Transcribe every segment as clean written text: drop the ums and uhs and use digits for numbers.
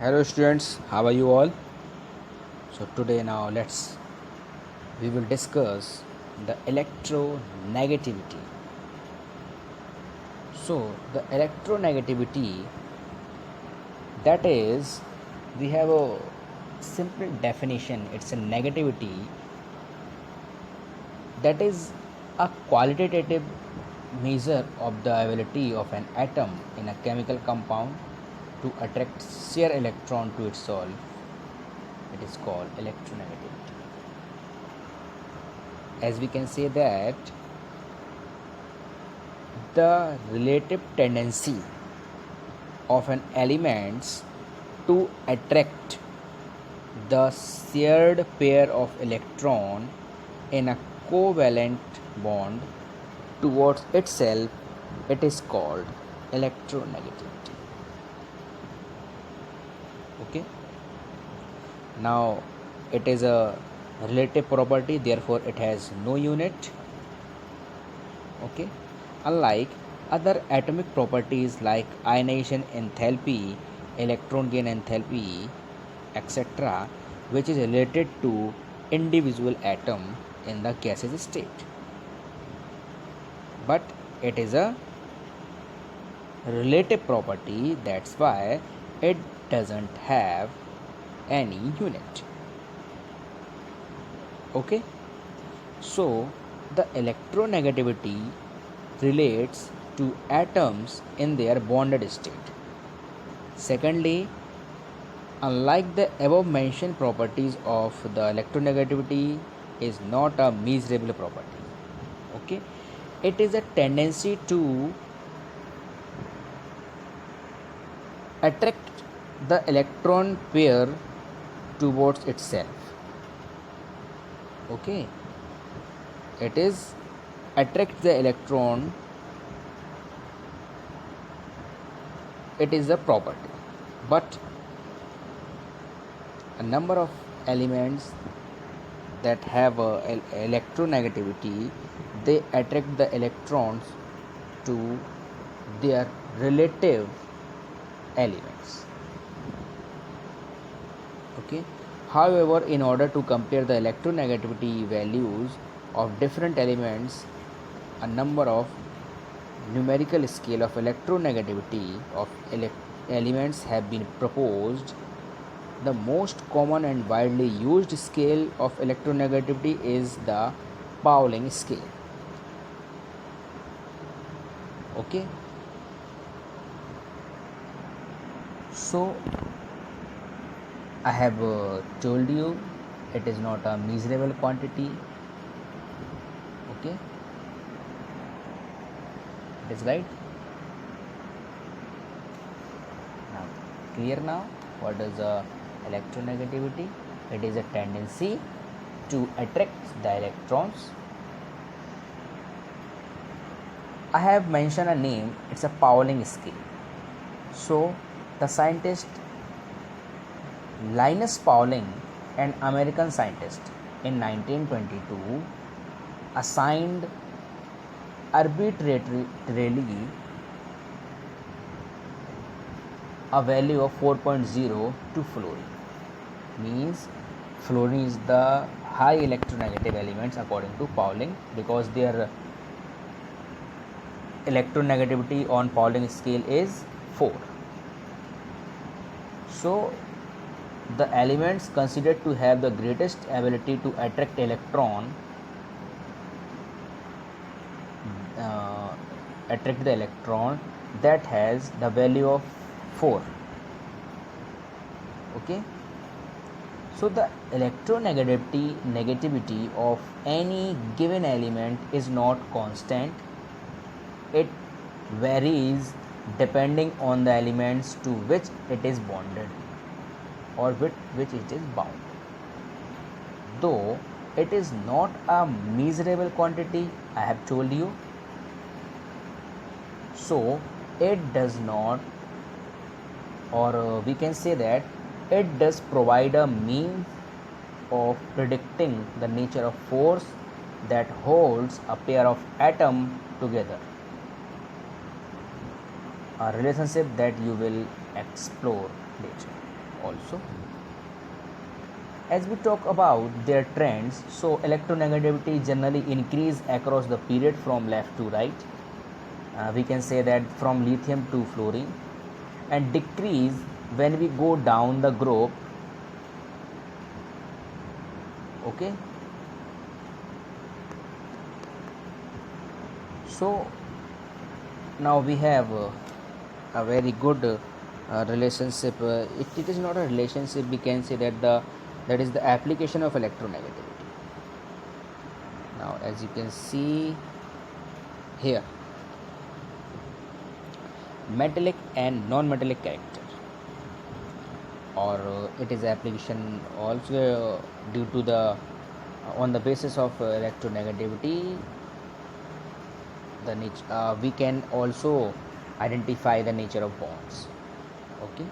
Hello students, how are you all? So today now we will discuss the electronegativity. So the electronegativity, that is, we have a simple definition. It's a negativity, that is a qualitative measure of the ability of an atom in a chemical compound to attract sheer electron to itself. It is called electronegativity. As we can say that the relative tendency of an elements to attract the shared pair of electron in a covalent bond towards itself, it is called electronegativity. Okay, now it is a relative property, therefore it has no unit. Okay, unlike other atomic properties like ionization enthalpy, electron gain enthalpy, etc., which is related to individual atom in the gaseous state, but it is a relative property, that's why it doesn't have any unit. Okay, so the electronegativity relates to atoms in their bonded state. Secondly, unlike the above mentioned properties of the electronegativity is not a measurable property. Okay, it is a tendency to attract the electron pair towards itself. Okay, it is attract the electron, it is a property, but a number of elements that have a electronegativity, they attract the electrons to their relative elements. Okay, however, in order to compare the electronegativity values of different elements, a number of numerical scale of electronegativity of elements have been proposed. The most common and widely used scale of electronegativity is the Pauling scale. Okay, so I have told you it is not a measurable quantity. Okay, it is right. Now clear now what is electronegativity? It is a tendency to attract the electrons. I have mentioned a name, it's a Pauling scale. So the scientist Linus Pauling, an American scientist, in 1922 assigned arbitrarily a value of 4.0 to fluorine. Means fluorine is the high electronegative elements according to Pauling, because their electronegativity on Pauling scale is 4. So the elements considered to have the greatest ability to attract attract the electron, that has the value of 4. Okay, so the electronegativity of any given element is not constant. It varies depending on the elements to which it is bonded or with which it is bound. Though it is not a measurable quantity, I have told you, so it does not, or we can say that it does provide a means of predicting the nature of force that holds a pair of atoms together, a relationship that you will explore later. also. As we talk about their trends, so electronegativity generally increase across the period from left to right. We can say that from lithium to fluorine, and decrease when we go down the group. Okay, so now we have a very good relationship. It is not a relationship, we can say that is the application of electronegativity. Now as you can see here, metallic and non-metallic character, or it is application also due to the on the basis of electronegativity, the nature we can also identify the nature of bonds. Okay,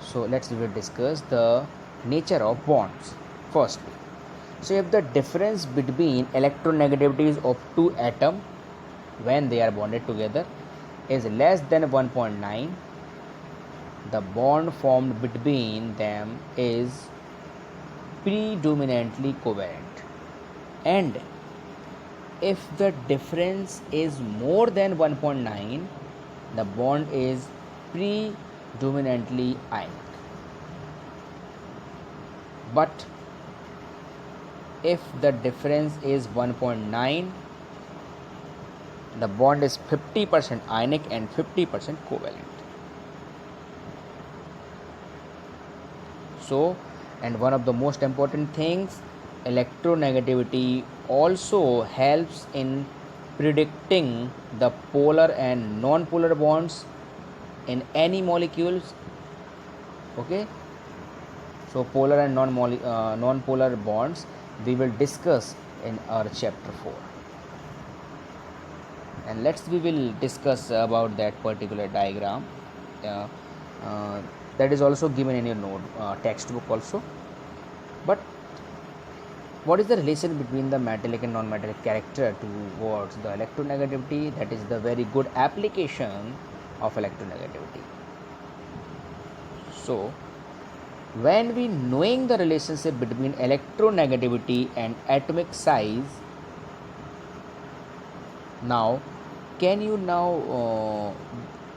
so let's discuss the nature of bonds firstly. So if the difference between electronegativities of two atoms when they are bonded together is less than 1.9, the bond formed between them is predominantly covalent, and if the difference is more than 1.9, the bond is predominantly ionic. But if the difference is 1.9, the bond is 50% ionic and 50% covalent. So, and one of the most important things, electronegativity also helps in predicting the polar and non-polar bonds in any molecules. Okay, so polar and non-polar bonds we will discuss in our chapter 4, and we will discuss about that particular diagram that is also given in your textbook also. But what is the relation between the metallic and non-metallic character towards the electronegativity? That is the very good application of electronegativity. So when we knowing the relationship between electronegativity and atomic size, now can you now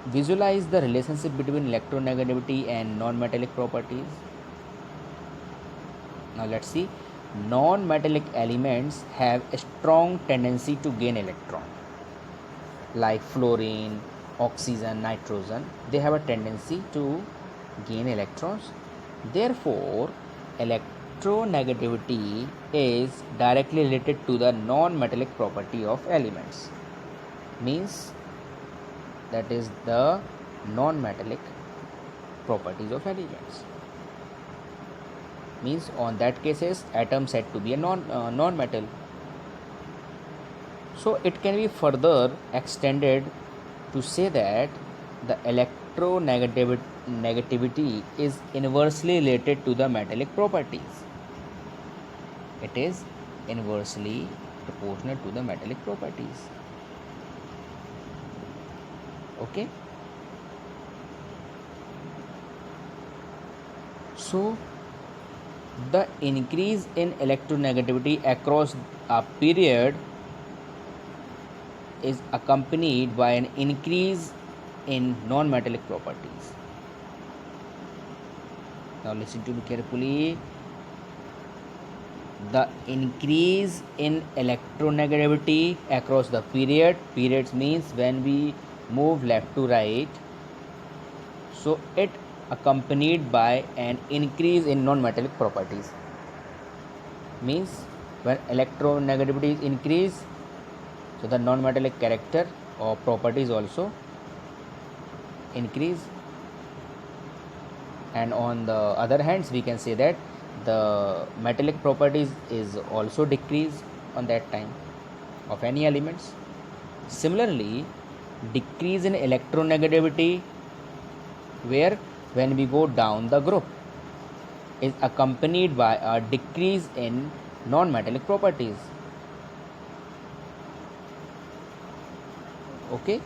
visualize the relationship between electronegativity and non-metallic properties? Now let's see. Non-metallic elements have a strong tendency to gain electron, like fluorine, oxygen, nitrogen. They have a tendency to gain electrons. Therefore, electronegativity is directly related to the non-metallic property of elements. Means that is the non-metallic properties of elements. Means on that cases atom said to be a non-metal. So it can be further extended to say that the electronegativity is inversely related to the metallic properties. It is inversely proportional to the metallic properties. Okay, so the increase in electronegativity across a period is accompanied by an increase in non-metallic properties. Now listen to me carefully. The increase in electronegativity across the periods means when we move left to right, so it accompanied by an increase in non-metallic properties. Means when electronegativity is increased, so the non-metallic character or properties also increase, and on the other hands we can say that the metallic properties is also decreased on that time of any elements. Similarly, decrease in electronegativity where when we go down the group is accompanied by a decrease in non-metallic properties. Okay,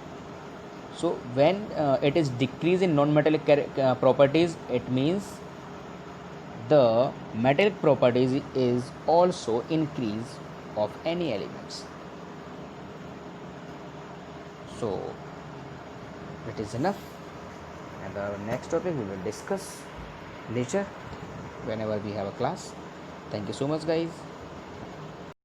So when it is decrease in non-metallic properties, it means the metallic properties is also increase of any elements. So it is enough, and the next topic we will discuss later whenever we have a class. Thank you so much, guys.